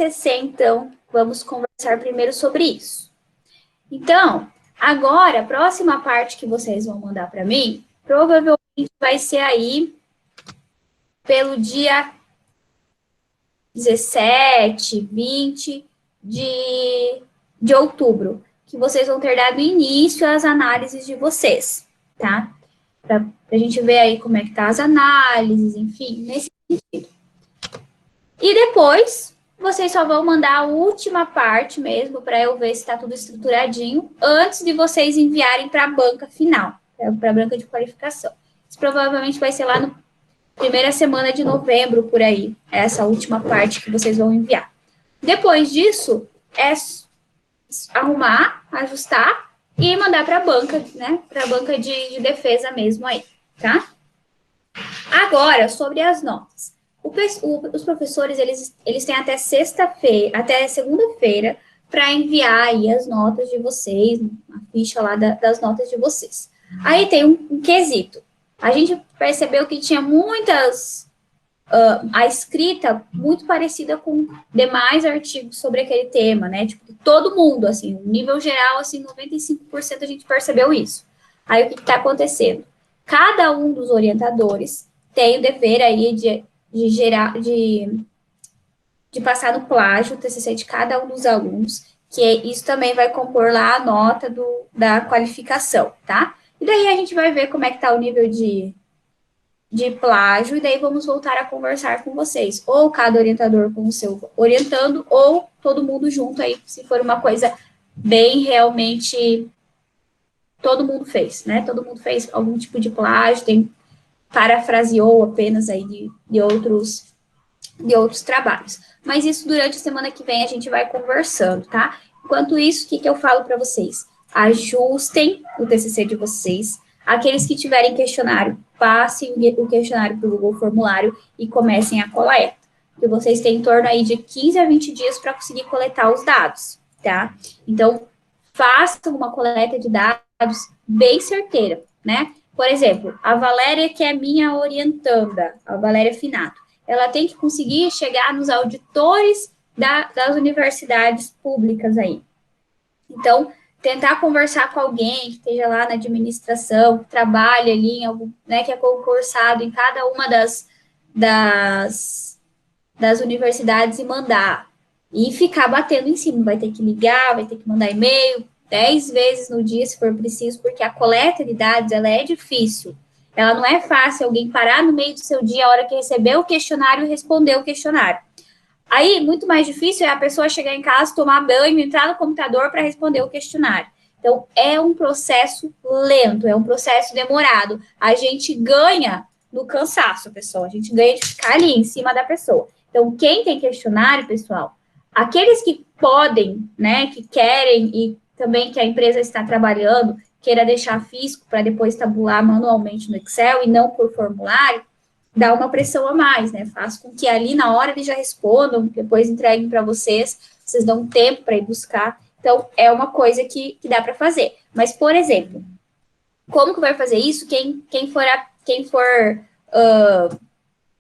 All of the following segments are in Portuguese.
TCC, então, vamos conversar primeiro sobre isso. Então, agora, a próxima parte que vocês vão mandar para mim, provavelmente vai ser aí pelo dia 17, 20 de outubro, que vocês vão ter dado início às análises de vocês, tá? Para a gente ver aí como é que tá as análises, enfim, nesse sentido. E depois, vocês só vão mandar a última parte mesmo, para eu ver se está tudo estruturadinho, antes de vocês enviarem para a banca final, para a banca de qualificação. Isso provavelmente vai ser lá no primeira semana de novembro, por aí, essa última parte que vocês vão enviar. Depois disso, é arrumar, ajustar e mandar para a banca, né? Para a banca de defesa mesmo aí, tá? Agora, sobre as notas. Os professores, eles têm até sexta-feira, até segunda-feira, para enviar aí as notas de vocês, a ficha lá das notas de vocês. Aí tem um quesito. A gente percebeu que tinha muitas... a escrita muito parecida com demais artigos sobre aquele tema, né? Tipo, todo mundo, assim, nível geral, assim, 95% a gente percebeu isso. Aí, o que está acontecendo? Cada um dos orientadores tem o dever aí de passar no plágio o TCC de cada um dos alunos, que isso também vai compor lá a nota da qualificação, tá? E daí a gente vai ver como é que tá o nível de plágio, e daí vamos voltar a conversar com vocês. Ou cada orientador com o seu orientando, ou todo mundo junto aí, se for uma coisa bem realmente... Todo mundo fez, né? Todo mundo fez algum tipo de plágio, parafraseou apenas aí de outros trabalhos. Mas isso durante a semana que vem a gente vai conversando, tá? Enquanto isso, o que eu falo para vocês? Ajustem o TCC de vocês. Aqueles que tiverem questionário, passem o questionário para o Google Formulário e comecem a coleta. Porque vocês têm em torno aí de 15 a 20 dias para conseguir coletar os dados, tá? Então, façam uma coleta de dados bem certeira, né? Por exemplo, a Valéria, que é minha orientanda, a Valéria Finato, ela tem que conseguir chegar nos auditores das universidades públicas aí. Então, tentar conversar com alguém que esteja lá na administração, que trabalha ali em algum, né, que é concursado em cada uma das universidades e mandar. E ficar batendo em cima, vai ter que ligar, vai ter que mandar e-mail 10 vezes no dia, se for preciso, porque a coleta de dados, ela é difícil. Ela não é fácil alguém parar no meio do seu dia, a hora que recebeu o questionário e responder o questionário. Aí, muito mais difícil é a pessoa chegar em casa, tomar banho, entrar no computador para responder o questionário. Então, é um processo lento, é um processo demorado. A gente ganha no cansaço, pessoal. A gente ganha de ficar ali em cima da pessoa. Então, quem tem questionário, pessoal, aqueles que podem, né, que querem e também que a empresa está trabalhando, queira deixar físico para depois tabular manualmente no Excel e não por formulário, dá uma pressão a mais, né? Faz com que ali na hora eles já respondam, depois entreguem para vocês dão tempo para ir buscar. Então, é uma coisa que dá para fazer. Mas, por exemplo, como que vai fazer isso? Quem for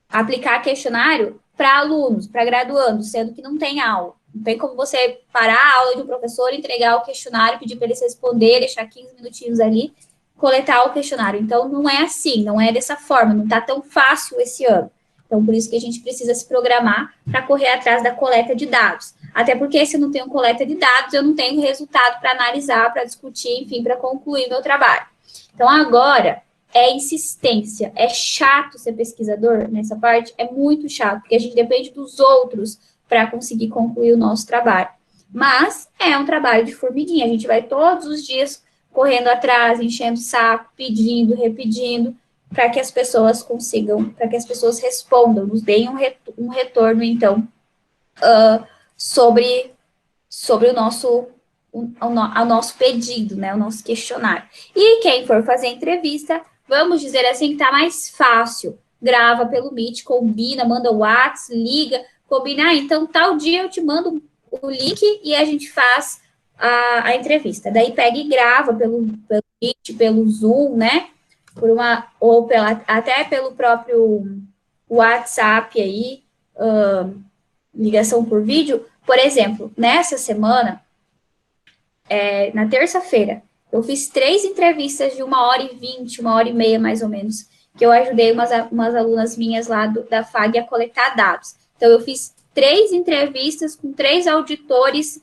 aplicar questionário para alunos, para graduandos, sendo que não tem aula. Não tem como você parar a aula de um professor, entregar o questionário, pedir para eles responder, deixar 15 minutinhos ali, coletar o questionário. Então, não é assim, não é dessa forma, não está tão fácil esse ano. Então, por isso que a gente precisa se programar para correr atrás da coleta de dados. Até porque, se eu não tenho coleta de dados, eu não tenho resultado para analisar, para discutir, enfim, para concluir meu trabalho. Então, agora, é insistência. É chato ser pesquisador nessa parte? É muito chato, porque a gente depende dos outros para conseguir concluir o nosso trabalho. Mas é um trabalho de formiguinha. A gente vai todos os dias correndo atrás, enchendo o saco, pedindo, repetindo, para que as pessoas consigam, para que as pessoas respondam, nos deem um retorno, então, sobre o nosso pedido, né, o nosso questionário. E quem for fazer entrevista, vamos dizer assim, que está mais fácil. Grava pelo Meet, combina, manda o WhatsApp, liga, combina, então tal dia eu te mando o link e a gente faz a entrevista. Daí pega e grava pelo Meet, pelo Zoom, né? Até pelo próprio WhatsApp aí, ligação por vídeo, Por exemplo, nessa semana, na terça-feira, eu fiz 3 entrevistas de 1h20, 1h30, mais ou menos, que eu ajudei umas alunas minhas lá da FAG a coletar dados. Então, eu fiz 3 entrevistas com 3 auditores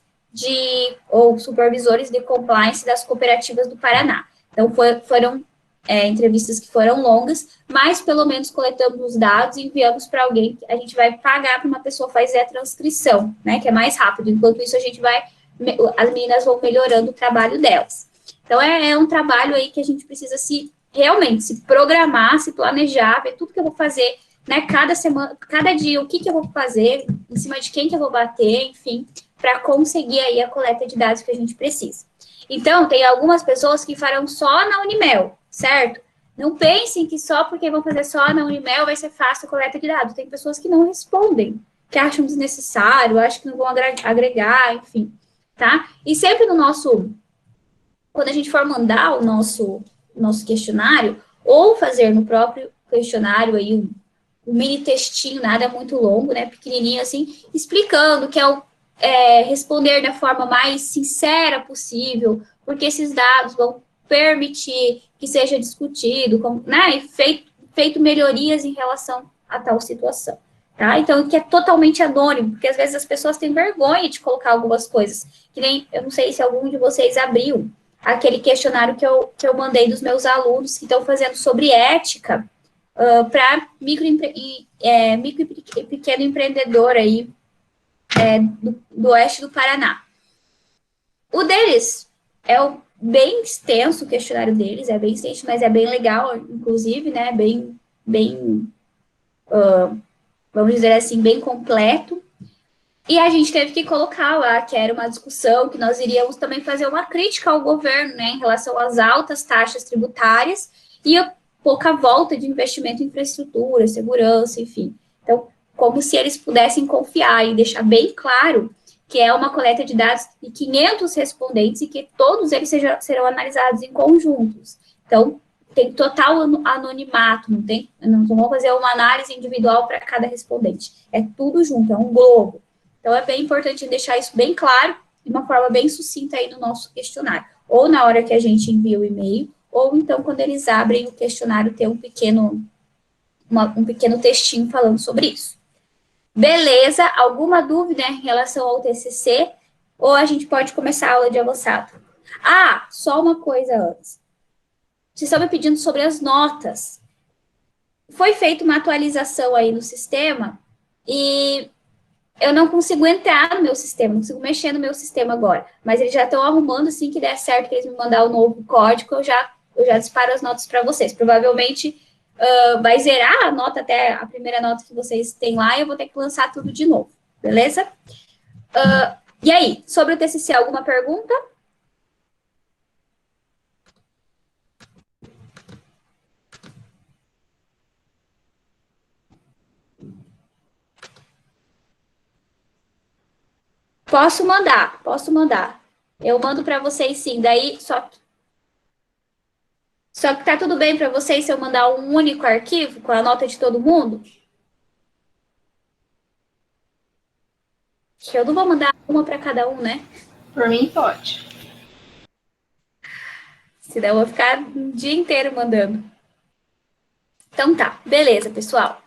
ou supervisores de compliance das cooperativas do Paraná. Então, foram entrevistas que foram longas, mas pelo menos coletamos os dados e enviamos para alguém. A gente vai pagar para uma pessoa fazer a transcrição, né, que é mais rápido. Enquanto isso, as meninas vão melhorando o trabalho delas. Então, é um trabalho aí que a gente precisa realmente se programar, se planejar, ver tudo que eu vou fazer, né, cada semana, cada dia, o que eu vou fazer, em cima de quem que eu vou bater, enfim, para conseguir aí a coleta de dados que a gente precisa. Então, tem algumas pessoas que farão só na Unimel, certo? Não pensem que só porque vão fazer só na Unimel vai ser fácil a coleta de dados. Tem pessoas que não respondem, que acham desnecessário, acham que não vão agregar, enfim, tá? E sempre quando a gente for mandar o nosso questionário, ou fazer no próprio questionário aí um mini textinho, nada muito longo, né, pequenininho assim, explicando que responder da forma mais sincera possível, porque esses dados vão permitir que seja discutido, né, e feito melhorias em relação a tal situação. Tá? Então, que é totalmente anônimo, porque às vezes as pessoas têm vergonha de colocar algumas coisas, que nem, eu não sei se algum de vocês abriu aquele questionário que eu mandei dos meus alunos que estão fazendo sobre ética para micro e pequeno empreendedor aí do oeste do Paraná. O deles bem extenso, o questionário deles, é bem extenso, mas é bem legal, inclusive, né, vamos dizer assim, bem completo. E a gente teve que colocar lá que era uma discussão, que nós iríamos também fazer uma crítica ao governo, né, em relação às altas taxas tributárias e a pouca volta de investimento em infraestrutura, segurança, enfim. Então, como se eles pudessem confiar e deixar bem claro que é uma coleta de dados de 500 respondentes e que todos eles serão analisados em conjuntos. Então, tem total anonimato, não vamos fazer uma análise individual para cada respondente. É tudo junto, é um globo. Então, é bem importante deixar isso bem claro, de uma forma bem sucinta aí no nosso questionário. Ou na hora que a gente envia o e-mail, ou então quando eles abrem o questionário, ter um pequeno textinho falando sobre isso. Beleza? Alguma dúvida em relação ao TCC? Ou a gente pode começar a aula de avançado? Ah, só uma coisa antes. Vocês estão me pedindo sobre as notas. Foi feita uma atualização aí no sistema e eu não consigo entrar no meu sistema, não consigo mexer no meu sistema agora. Mas eles já estão arrumando, assim que der certo, que eles me mandar o novo código, eu já disparo as notas para vocês. Provavelmente vai zerar a nota até a primeira nota que vocês têm lá e eu vou ter que lançar tudo de novo, beleza? E aí, sobre o TCC, alguma pergunta? Posso mandar. Eu mando para vocês sim, daí só que tá tudo bem para vocês se eu mandar um único arquivo com a nota de todo mundo? Que eu não vou mandar uma para cada um, né? Por mim, pode. Senão eu vou ficar o dia inteiro mandando. Então tá, beleza, pessoal.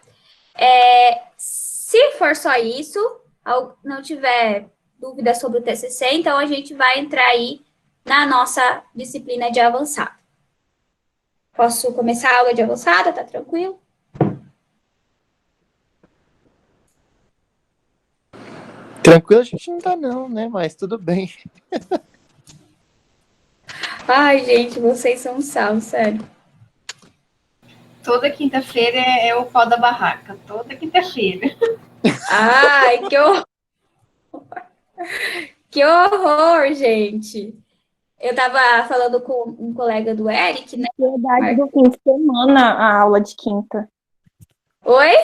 Se for só isso, não tiver dúvida sobre o TCC, então a gente vai entrar aí na nossa disciplina de avançado. Posso começar a aula de avançada? Tá tranquilo? Tranquilo a gente não tá não, né? Mas tudo bem. Ai, gente, vocês são um sal, sério. Toda quinta-feira é o pau da barraca. Toda quinta-feira. Ai, que horror! Que horror, gente! Eu tava falando com um colega do Eric, né? Ansiedade do fim de semana, a aula de quinta. Oi?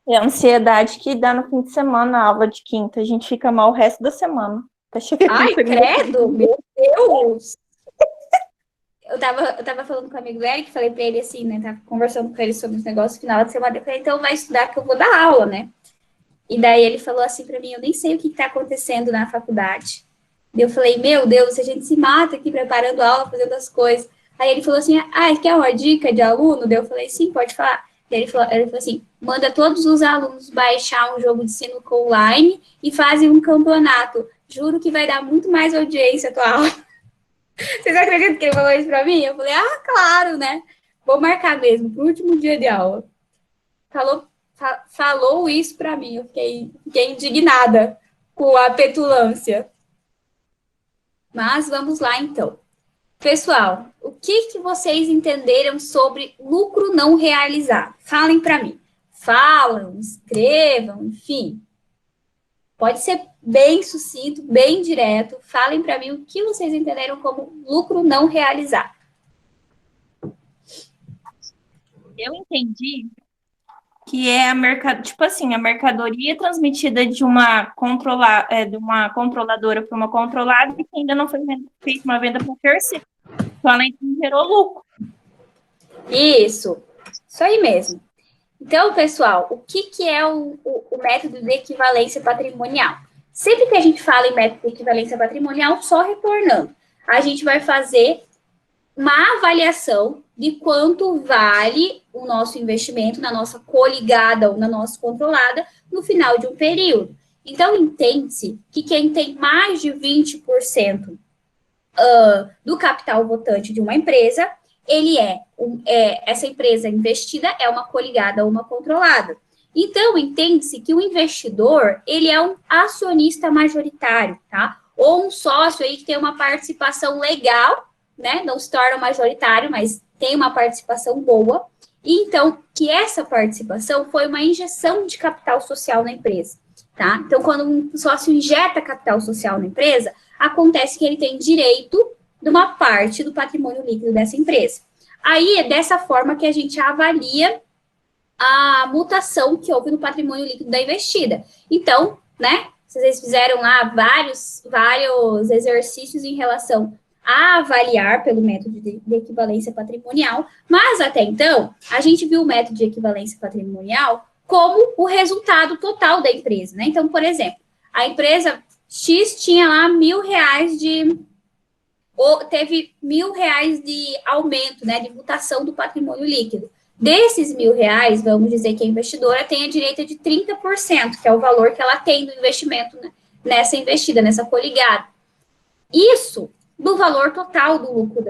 É a ansiedade que dá no fim de semana, a aula de quinta. A gente fica mal o resto da semana. Tá chegando Ai, credo! Meu Deus! Eu tava falando com o amigo Eric, falei pra ele assim, né? Tava conversando com ele sobre os negócios final de semana. Eu falei, então vai estudar que eu vou dar aula, né? E daí ele falou assim para mim, eu nem sei o que está acontecendo na faculdade. Eu falei, meu Deus, a gente se mata aqui preparando aula, fazendo as coisas. Aí ele falou assim, quer uma dica de aluno? Daí eu falei, sim, pode falar. Ele falou assim, manda todos os alunos baixar um jogo de sinuca online e fazem um campeonato. Juro que vai dar muito mais audiência a tua aula. Vocês acreditam que ele falou isso pra mim? Eu falei, claro, né? Vou marcar mesmo, pro último dia de aula. Falou isso pra mim, eu fiquei indignada com a petulância. Mas vamos lá, então. Pessoal, o que vocês entenderam sobre lucro não realizado? Falem para mim. Falam, escrevam, enfim. Pode ser bem sucinto, bem direto. Falem para mim o que vocês entenderam como lucro não realizado. Eu entendi que é a mercadoria transmitida de uma controladora para uma controlada e que ainda não foi feita uma venda para terceiro. Então, ela gerou lucro. Isso aí mesmo. Então, pessoal, o que é o método de equivalência patrimonial? Sempre que a gente fala em método de equivalência patrimonial, só retornando, a gente vai fazer uma avaliação de quanto vale o nosso investimento na nossa coligada ou na nossa controlada no final de um período. Então, entende-se que quem tem mais de 20% do capital votante de uma empresa, essa empresa investida é uma coligada ou uma controlada. Então, entende-se que o investidor, ele é um acionista majoritário, tá? Ou um sócio aí que tem uma participação legal, né? Não se torna majoritário, mas tem uma participação boa. E então, que essa participação foi uma injeção de capital social na empresa, tá? Então, quando um sócio injeta capital social na empresa, acontece que ele tem direito de uma parte do patrimônio líquido dessa empresa. Aí, é dessa forma que a gente avalia a mutação que houve no patrimônio líquido da investida. Então, né, vocês fizeram lá vários exercícios em relação a avaliar pelo método de equivalência patrimonial, mas até então, a gente viu o método de equivalência patrimonial como o resultado total da empresa, né? Então, por exemplo, a empresa X tinha lá teve R$1.000 de aumento, né, de mutação do patrimônio líquido. Desses R$1.000, vamos dizer que a investidora tenha direito de 30%, que é o valor que ela tem do investimento, né, nessa investida, nessa coligada. Isso do valor total do lucro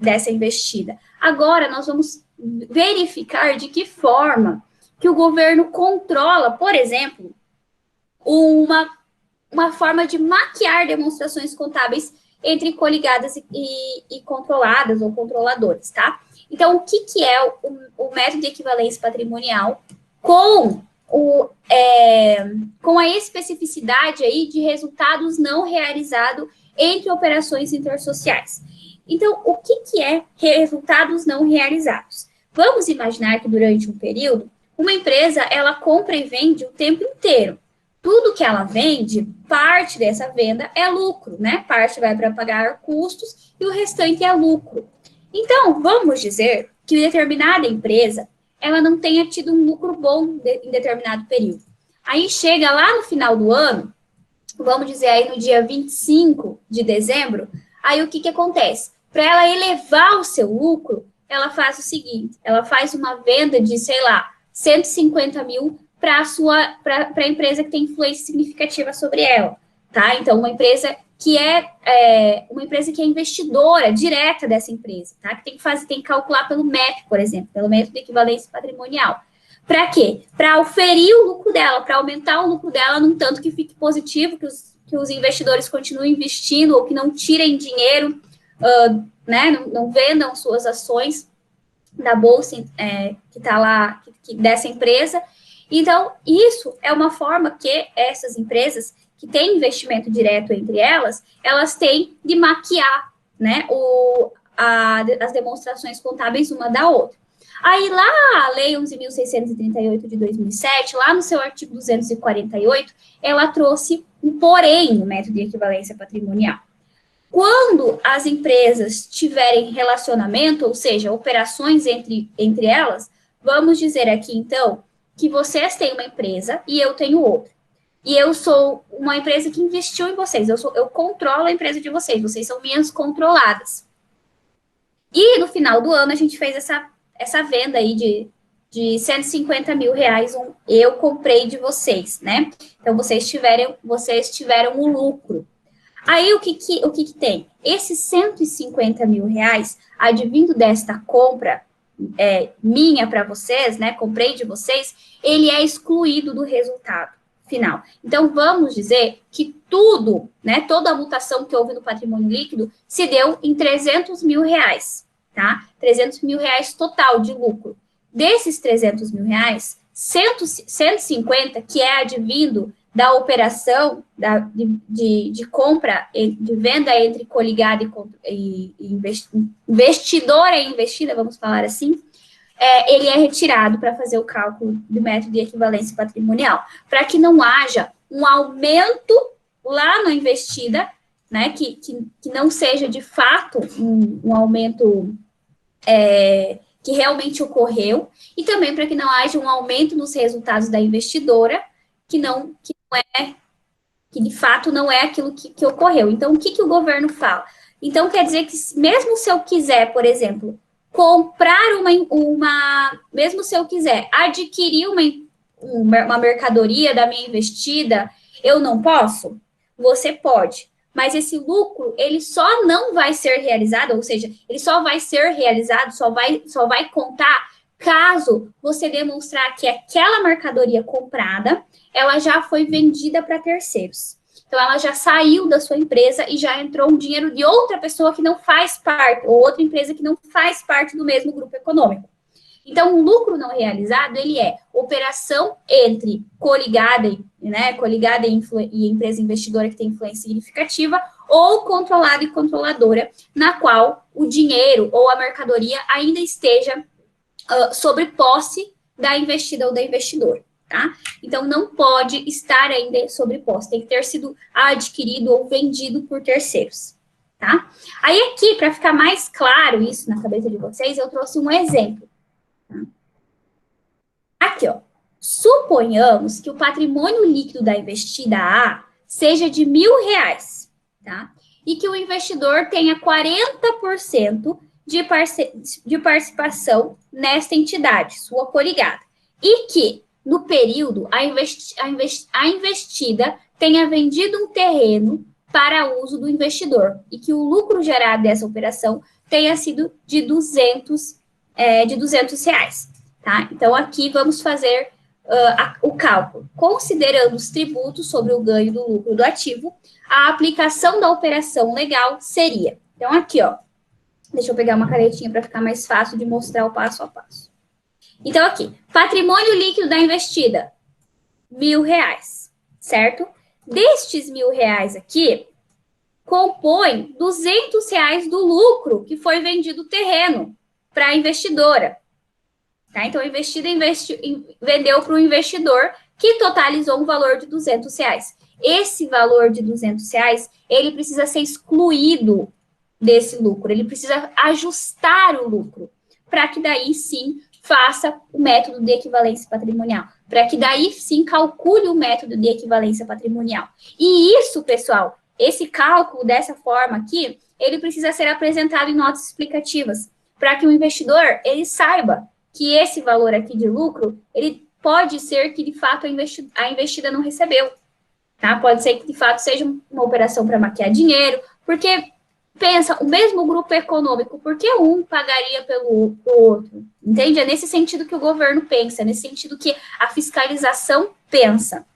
dessa investida. Agora, nós vamos verificar de que forma que o governo controla, por exemplo, uma forma de maquiar demonstrações contábeis entre coligadas e controladas ou controladoras, tá? Então, o que é o método de equivalência patrimonial com a especificidade aí de resultados não realizados entre operações intersociais? Então, o que é resultados não realizados? Vamos imaginar que durante um período, uma empresa, ela compra e vende o tempo inteiro. Tudo que ela vende, parte dessa venda é lucro, né? Parte vai para pagar custos e o restante é lucro. Então, vamos dizer que determinada empresa, ela não tenha tido um lucro bom em determinado período. Aí chega lá no final do ano, vamos dizer aí no dia 25 de dezembro, aí o que acontece? Para ela elevar o seu lucro, ela faz o seguinte, ela faz uma venda de, sei lá, 150 mil para a empresa que tem influência significativa sobre ela, tá? Então, uma empresa que é investidora direta dessa empresa, tá? Que tem que calcular pelo MEP, por exemplo, pelo método de equivalência patrimonial. Para quê? Para oferir o lucro dela, para aumentar o lucro dela num tanto que fique positivo, que os investidores continuem investindo ou que não tirem dinheiro, né? Não vendam suas ações da bolsa que está lá, dessa empresa. Então, isso é uma forma que essas empresas que têm investimento direto entre elas têm de maquiar, né, as demonstrações contábeis uma da outra. Aí, lá, a Lei 11.638 de 2007, lá no seu artigo 248, ela trouxe um porém no método de equivalência patrimonial. Quando as empresas tiverem relacionamento, ou seja, operações entre elas, vamos dizer aqui, então, que vocês têm uma empresa e eu tenho outra. E eu sou uma empresa que investiu em vocês. Eu controlo a empresa de vocês. Vocês são minhas controladas. E no final do ano a gente fez essa venda aí de 150 mil reais. Eu comprei de vocês, né? Então vocês tiveram o lucro. Aí o que tem? Esses 150 mil reais, advindo desta compra minha para vocês, né? Comprei de vocês, ele é excluído do resultado final. Então, vamos dizer que tudo, né, toda a mutação que houve no patrimônio líquido se deu em 300 mil reais, tá? 300 mil reais total de lucro. Desses 300 mil reais, 150, que é advindo da operação de compra, de venda entre coligada e investidora e investida, vamos falar assim, ele é retirado para fazer o cálculo do método de equivalência patrimonial, para que não haja um aumento lá na investida, né, que não seja de fato um aumento que realmente ocorreu, e também para que não haja um aumento nos resultados da investidora, que de fato não é aquilo que ocorreu. Então, o que o governo fala? Então, quer dizer que mesmo se eu quiser, por exemplo, comprar mesmo se eu quiser adquirir uma mercadoria da minha investida, eu não posso? Você pode, mas esse lucro, ele só não vai ser realizado, ou seja, ele só vai ser realizado, só vai contar caso você demonstrar que aquela mercadoria comprada, ela já foi vendida para terceiros. Então, ela já saiu da sua empresa e já entrou um dinheiro de outra pessoa que não faz parte, ou outra empresa que não faz parte do mesmo grupo econômico. Então, o lucro não realizado, ele é operação entre coligada, né, coligada e empresa investidora que tem influência significativa, ou controlada e controladora, na qual o dinheiro ou a mercadoria ainda esteja sobre posse da investida ou da investidor. Tá? Então, não pode estar ainda sobre posse, tem que ter sido adquirido ou vendido por terceiros, tá? Aí aqui, para ficar mais claro isso na cabeça de vocês, eu trouxe um exemplo. Tá? Aqui, ó, suponhamos que o patrimônio líquido da investida A seja de R$1.000, tá? E que o investidor tenha 40% de participação nesta entidade, sua coligada, e que no período, a investida tenha vendido um terreno para uso do investidor e que o lucro gerado dessa operação tenha sido de R$200, reais, tá? Então, aqui vamos fazer o cálculo. Considerando os tributos sobre o ganho do lucro do ativo, a aplicação da operação legal seria... Então, aqui, ó, deixa eu pegar uma canetinha para ficar mais fácil de mostrar o passo a passo. Então, aqui, patrimônio líquido da investida, R$1.000, certo? Destes R$1.000 aqui, compõe R$200 do lucro que foi vendido o terreno para a investidora. Tá? Então, a investida vendeu para o investidor, que totalizou um valor de R$200. Esse valor de R$200, ele precisa ser excluído desse lucro, ele precisa ajustar o lucro, para que daí sim faça o método de equivalência patrimonial, para que daí sim calcule o método de equivalência patrimonial. E isso, pessoal, esse cálculo dessa forma aqui, ele precisa ser apresentado em notas explicativas, para que o investidor, ele saiba que esse valor aqui de lucro, ele pode ser que, de fato, a investida não recebeu, tá? Pode ser que, de fato, seja uma operação para maquiar dinheiro, porque... Pensa, o mesmo grupo econômico, por que um pagaria pelo outro? Entende? É nesse sentido que o governo pensa, é nesse sentido que a fiscalização pensa,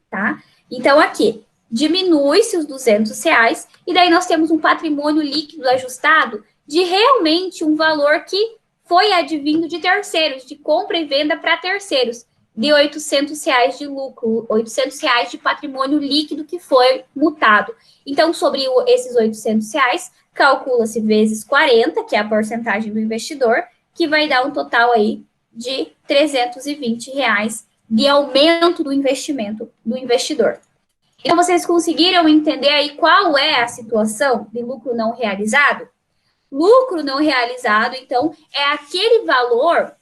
tá? Então, aqui, diminui-se os R$200, e daí nós temos um patrimônio líquido ajustado de realmente um valor que foi advindo de terceiros, de compra e venda para terceiros, de R$800 de lucro, R$800 de patrimônio líquido que foi mutado. Então, sobre esses R$800, calcula-se vezes 40, que é a porcentagem do investidor, que vai dar um total aí de R$320 de aumento do investimento do investidor. Então, vocês conseguiram entender aí qual é a situação de lucro não realizado? Lucro não realizado, então, é aquele valor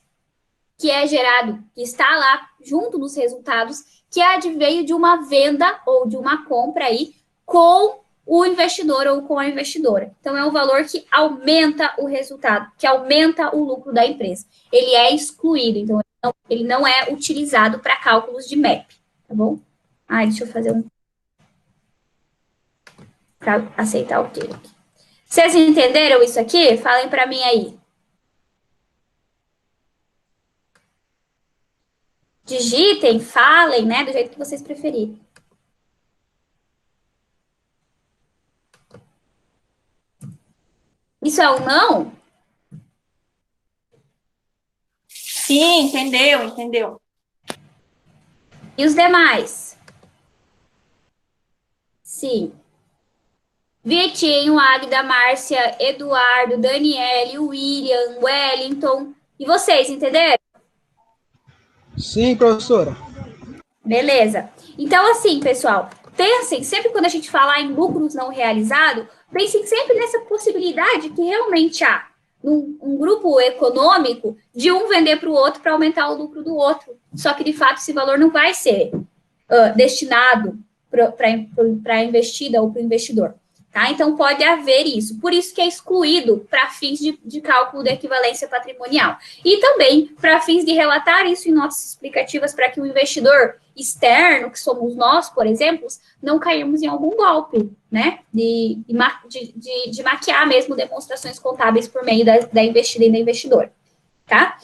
que é gerado, que está lá junto nos resultados, que adveio de uma venda ou de uma compra aí com o investidor ou com a investidora. Então, é um valor que aumenta o resultado, que aumenta o lucro da empresa. Ele é excluído, então ele não é utilizado para cálculos de MEP, tá bom? Deixa eu fazer um... para aceitar o termo aqui. Vocês entenderam isso aqui? Falem para mim aí. Digitem, falem, né? Do jeito que vocês preferirem. Isso é um não? Sim, entendeu. E os demais? Sim. Vitinho, Águida, Márcia, Eduardo, Daniele, William, Wellington. E vocês, entenderam? Sim, professora. Beleza. Então, assim, pessoal, pensem, sempre quando a gente falar em lucros não realizados, pensem sempre nessa possibilidade que realmente há um grupo econômico de um vender para o outro para aumentar o lucro do outro. Só que, de fato, esse valor não vai ser destinado para a investida ou para o investidor. Tá? Então, pode haver isso. Por isso que é excluído para fins de cálculo de equivalência patrimonial. E também para fins de relatar isso em notas explicativas para que o investidor externo, que somos nós, por exemplo, não cairmos em algum golpe, né? De maquiar mesmo demonstrações contábeis por meio da investida e da investidora. Tá?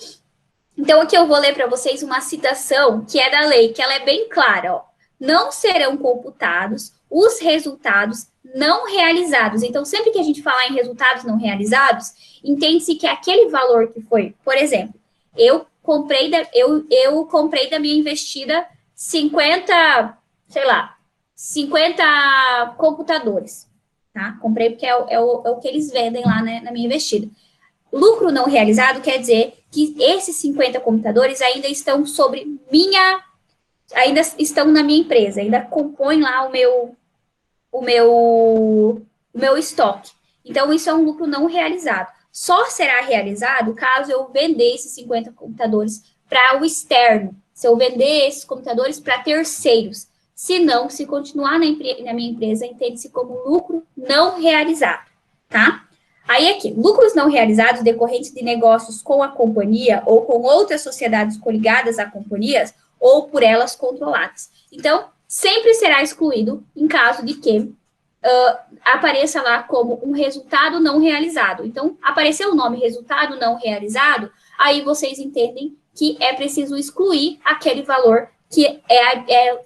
Então, aqui eu vou ler para vocês uma citação que é da lei, que ela é bem clara, ó. Não serão computados os resultados não realizados. Então, sempre que a gente falar em resultados não realizados, entende-se que aquele valor que foi, por exemplo, eu comprei da minha investida 50 computadores, tá? Comprei porque é o que eles vendem lá, né, na minha investida. Lucro não realizado quer dizer que esses 50 computadores ainda estão ainda estão na minha empresa, ainda compõem lá o meu estoque. Então, isso é um lucro não realizado. Só será realizado caso eu vender esses 50 computadores para o externo, se eu vender esses computadores para terceiros. Se não, se continuar na minha empresa, entende-se como lucro não realizado, tá? Aí aqui, lucros não realizados decorrentes de negócios com a companhia ou com outras sociedades coligadas a companhias ou por elas controladas. Então, sempre será excluído em caso de que apareça lá como um resultado não realizado. Então, apareceu o nome resultado não realizado, aí vocês entendem que é preciso excluir aquele valor que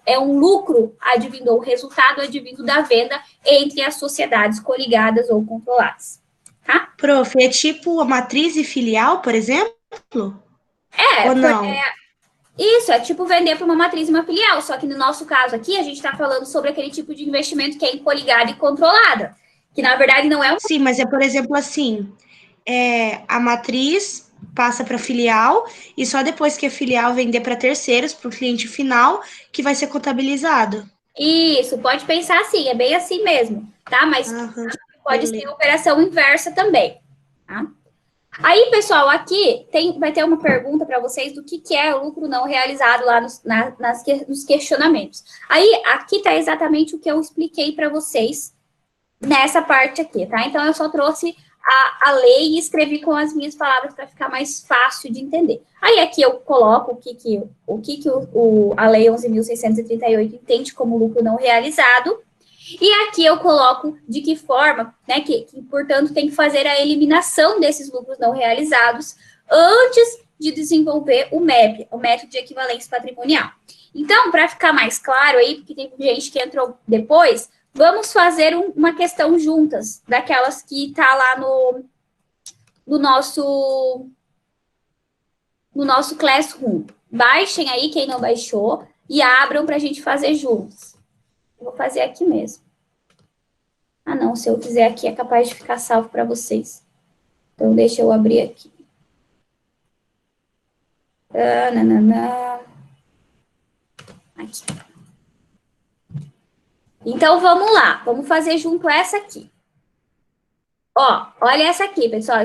é um lucro advindo, ou resultado advindo da venda entre as sociedades coligadas ou controladas. Tá? Prof, é tipo a matriz e filial, por exemplo? Ou não? Isso, é tipo vender para uma matriz e uma filial, só que no nosso caso aqui, a gente está falando sobre aquele tipo de investimento que é coligada e controlada, que na verdade não é um... Sim, mas é, por exemplo, assim, a matriz passa para filial e só depois que a filial vender para terceiros, para o cliente final, que vai ser contabilizado. Isso, pode pensar assim, é bem assim mesmo, tá? Mas pode ser operação inversa também, tá? Aí, pessoal, aqui vai ter uma pergunta para vocês do que é o lucro não realizado lá nos questionamentos. Aí, aqui está exatamente o que eu expliquei para vocês nessa parte aqui, tá? Então, eu só trouxe a lei e escrevi com as minhas palavras para ficar mais fácil de entender. Aí, aqui eu coloco o que a Lei 11.638 entende como lucro não realizado. E aqui eu coloco de que forma, né, que, portanto, tem que fazer a eliminação desses lucros não realizados antes de desenvolver o MEP, o método de equivalência patrimonial. Então, para ficar mais claro aí, porque tem gente que entrou depois, vamos fazer uma questão juntas, daquelas que está lá no nosso Classroom. Baixem aí, quem não baixou, e abram para a gente fazer juntos. Vou fazer aqui mesmo. Ah, não, se eu fizer aqui é capaz de ficar salvo para vocês. Então, deixa eu abrir aqui. Aqui. Então, vamos lá. Vamos fazer junto essa aqui. Ó, olha essa aqui, pessoal.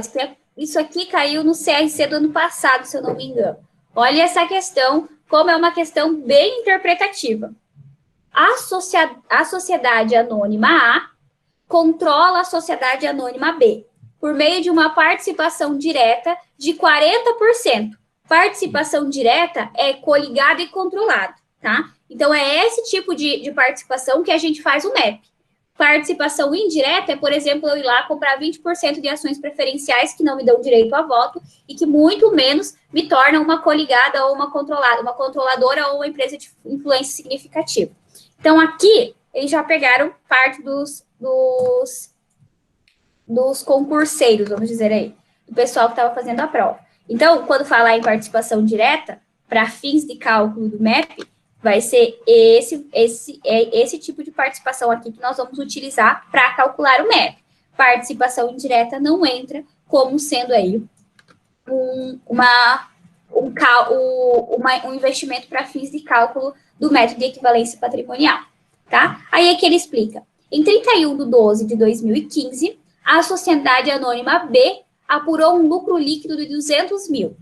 Isso aqui caiu no CRC do ano passado, se eu não me engano. Olha essa questão, como é uma questão bem interpretativa. A sociedade anônima A controla a sociedade anônima B por meio de uma participação direta de 40%. Participação direta é coligado e controlado, tá? Então, é esse tipo de participação que a gente faz o MEP. Participação indireta é, por exemplo, eu ir lá comprar 20% de ações preferenciais que não me dão direito a voto e que muito menos me tornam uma coligada ou uma controladora ou uma empresa de influência significativa. Então, aqui, eles já pegaram parte dos concurseiros, vamos dizer aí, do pessoal que estava fazendo a prova. Então, quando falar em participação direta, para fins de cálculo do MEP, vai ser esse tipo de participação aqui que nós vamos utilizar para calcular o MEP. Participação indireta não entra como sendo aí um investimento para fins de cálculo do método de equivalência patrimonial, tá? Aí é que ele explica. Em 31/12/2015, a sociedade anônima B apurou um lucro líquido de 200 mil,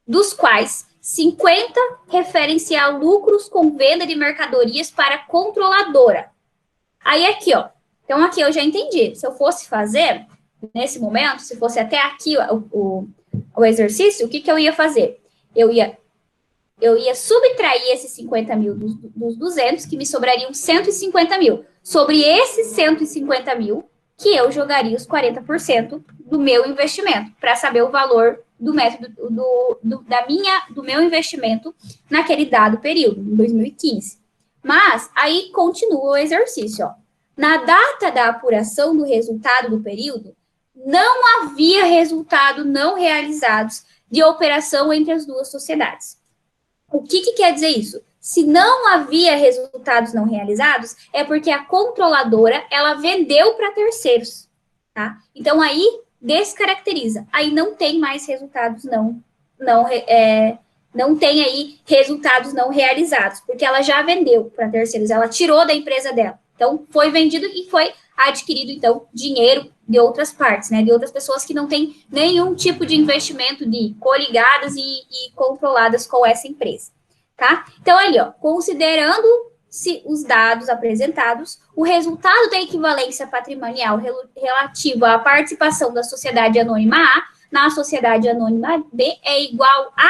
dos quais 50 referem-se a lucros com venda de mercadorias para controladora. Aí aqui, ó. Então, aqui eu já entendi. Se eu fosse fazer, nesse momento, se fosse até aqui o exercício, o que eu ia fazer? Eu ia subtrair esses 50 mil dos 200, que me sobrariam 150 mil. Sobre esses 150 mil, que eu jogaria os 40% do meu investimento, para saber o valor do método do meu investimento naquele dado período, em 2015. Mas, aí continua o exercício, ó. Na data da apuração do resultado do período, não havia resultado não realizados de operação entre as duas sociedades. O que quer dizer isso? Se não havia resultados não realizados, é porque a controladora, ela vendeu para terceiros, tá? Então, aí, descaracteriza. Aí não tem mais resultados não tem aí resultados não realizados, porque ela já vendeu para terceiros, ela tirou da empresa dela. Então, foi vendido e foi adquirido, então, dinheiro de outras partes, né? De outras pessoas que não têm nenhum tipo de investimento de coligadas e controladas com essa empresa, tá? Então, ali, ó, considerando-se os dados apresentados, o resultado da equivalência patrimonial relativo à participação da sociedade anônima A na sociedade anônima B é igual a...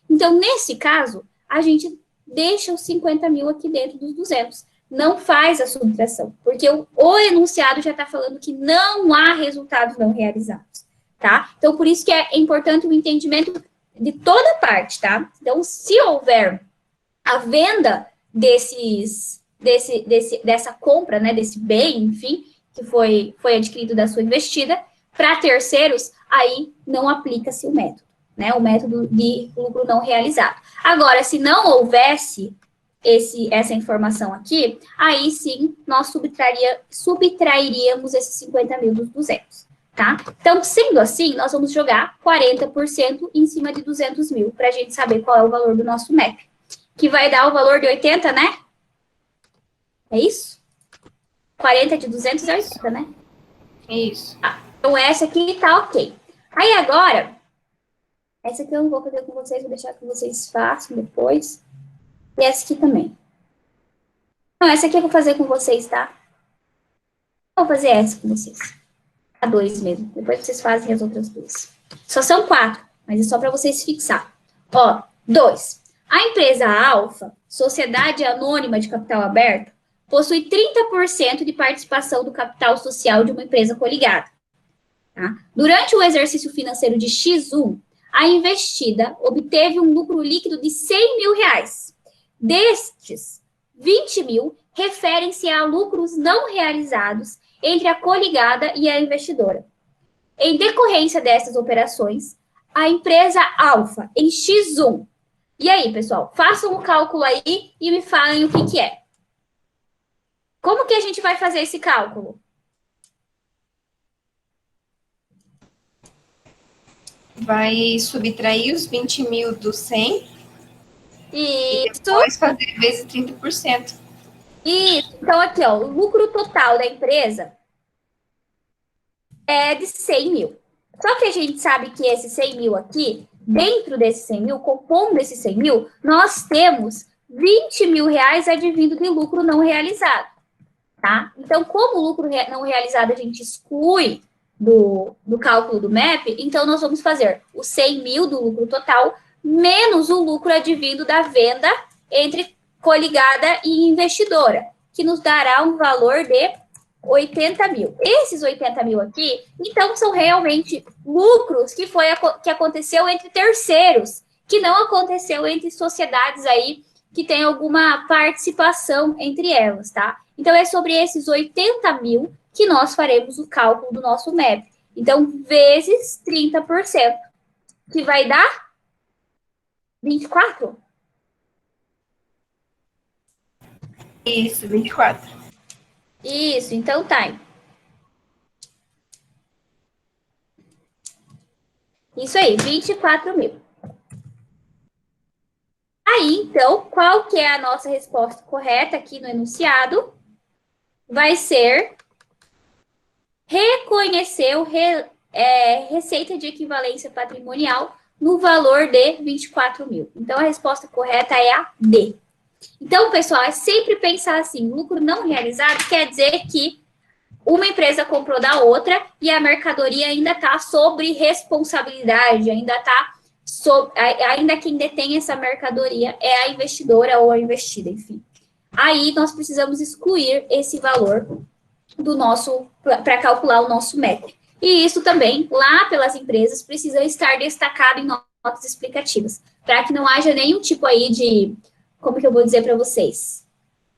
Então, nesse caso, a gente deixa os 50 mil aqui dentro dos 200. Não faz a subtração, porque o enunciado já está falando que não há resultados não realizados, tá? Então, por isso que é importante o entendimento de toda parte, tá? Então, se houver a venda dessa compra, né, desse bem, enfim, que foi adquirido da sua investida, para terceiros, aí não aplica-se o método, né? O método de lucro não realizado. Agora, se não houvesse essa informação aqui, aí sim, nós subtrairíamos esses 50 mil dos 200, tá? Então, sendo assim, nós vamos jogar 40% em cima de 200 mil, para a gente saber qual é o valor do nosso MEP, que vai dar o valor de 80, né? É isso? 40 de 200 é 80, né? Isso. Então, essa aqui tá ok. Aí, agora, essa aqui eu não vou fazer com vocês, vou deixar que vocês façam depois. E essa aqui também. Não, essa aqui eu vou fazer com vocês, tá? Vou fazer essa com vocês. A 2 mesmo. Depois vocês fazem as outras duas. Só são 4, mas é só para vocês fixar. Ó, 2. A empresa Alfa, Sociedade Anônima de Capital Aberto, possui 30% de participação do capital social de uma empresa coligada. Tá? Durante o exercício financeiro de X1, a investida obteve um lucro líquido de R$100 mil. Destes, 20 mil referem-se a lucros não realizados entre a coligada e a investidora. Em decorrência dessas operações, a empresa Alfa, em X1. E aí, pessoal, façam o cálculo aí e me falem o que é. Como que a gente vai fazer esse cálculo? Vai subtrair os 20 mil do 100 e Isso. depois fazer vezes 30%. Isso. Então, aqui, ó, o lucro total da empresa é de 100 mil. Só que a gente sabe que esse 100 mil aqui dentro desses 100 mil, compondo esses 100 mil, nós temos 20 mil reais advindo de lucro não realizado, tá? Então, como o lucro não realizado a gente exclui do cálculo do MEP, então nós vamos fazer os 100 mil do lucro total menos o lucro advindo da venda entre coligada e investidora, que nos dará um valor de 80 mil. Esses 80 mil aqui, então, são realmente lucros que aconteceu entre terceiros, que não aconteceu entre sociedades aí que tem alguma participação entre elas, tá? Então, é sobre esses 80 mil que nós faremos o cálculo do nosso MEP. Então, vezes 30%, que vai dar 24? Isso, 24. Isso, então tá. Isso aí, 24 mil. Aí, então, qual que é a nossa resposta correta aqui no enunciado? Vai ser reconhecer receita de equivalência patrimonial no valor de 24 mil. Então, a resposta correta é a D. Então, pessoal, é sempre pensar assim, lucro não realizado quer dizer que uma empresa comprou da outra e a mercadoria ainda está sobre responsabilidade, ainda quem detém essa mercadoria é a investidora ou a investida, enfim. Aí nós precisamos excluir esse valor do nosso, para calcular o nosso MEP. E isso também, lá pelas empresas, precisa estar destacado em notas explicativas, para que não haja nenhum tipo aí de, como que eu vou dizer para vocês,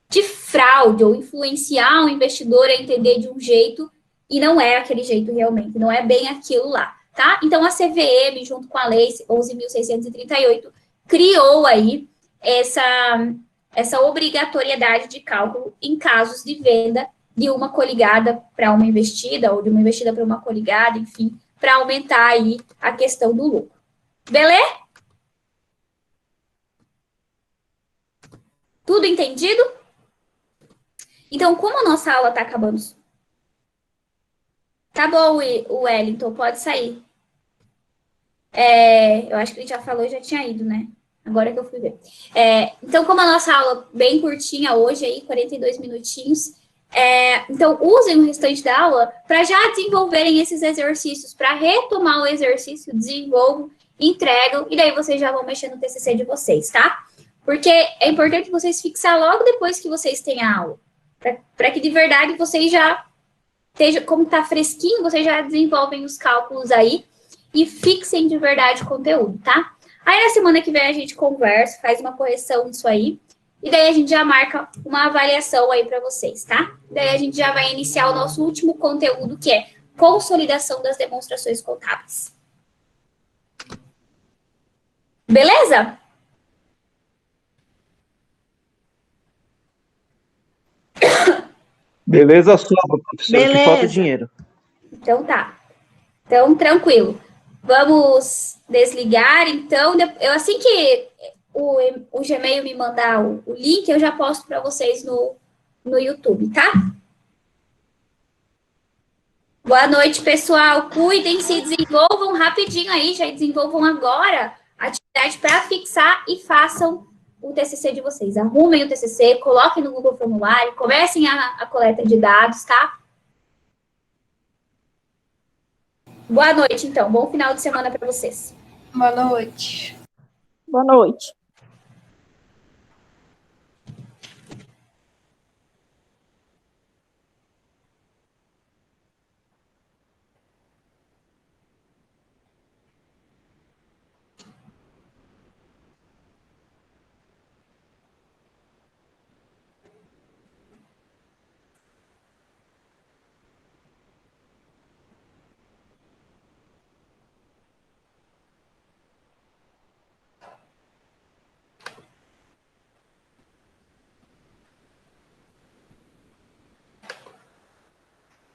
de fraude ou influenciar o investidor a entender de um jeito e não é aquele jeito realmente, não é bem aquilo lá, tá? Então, a CVM, junto com a Lei 11.638, criou aí essa obrigatoriedade de cálculo em casos de venda de uma coligada para uma investida ou de uma investida para uma coligada, enfim, para aumentar aí a questão do lucro. Beleza? Tudo entendido? Então, como a nossa aula está acabando... Tá bom, o Wellington, pode sair. Eu acho que ele já falou e já tinha ido, né? Agora que eu fui ver. Então, como a nossa aula bem curtinha hoje, aí, 42 minutinhos, então usem o restante da aula para já desenvolverem esses exercícios, para retomar o exercício, desenvolvam, entregam, e daí vocês já vão mexer no TCC de vocês, tá? Porque é importante vocês fixar logo depois que vocês têm a aula, para que de verdade vocês já estejam, como está fresquinho, vocês já desenvolvem os cálculos aí e fixem de verdade o conteúdo, tá? Aí na semana que vem a gente conversa, faz uma correção disso aí, e daí a gente já marca uma avaliação aí para vocês, tá? Daí a gente já vai iniciar o nosso último conteúdo, que é consolidação das demonstrações contábeis. Beleza? Beleza, sobra, professor, que Beleza. falta dinheiro. Então tá. Então, tranquilo. Vamos desligar, então. Eu, assim que o Gmail me mandar o link, eu já posto para vocês no YouTube, tá? Boa noite, pessoal. Cuidem-se, desenvolvam rapidinho aí, já desenvolvam agora a atividade para fixar e façam o TCC de vocês. Arrumem o TCC, coloquem no Google Formulário, comecem a coleta de dados, tá? Boa noite, então. Bom final de semana para vocês. Boa noite. Boa noite.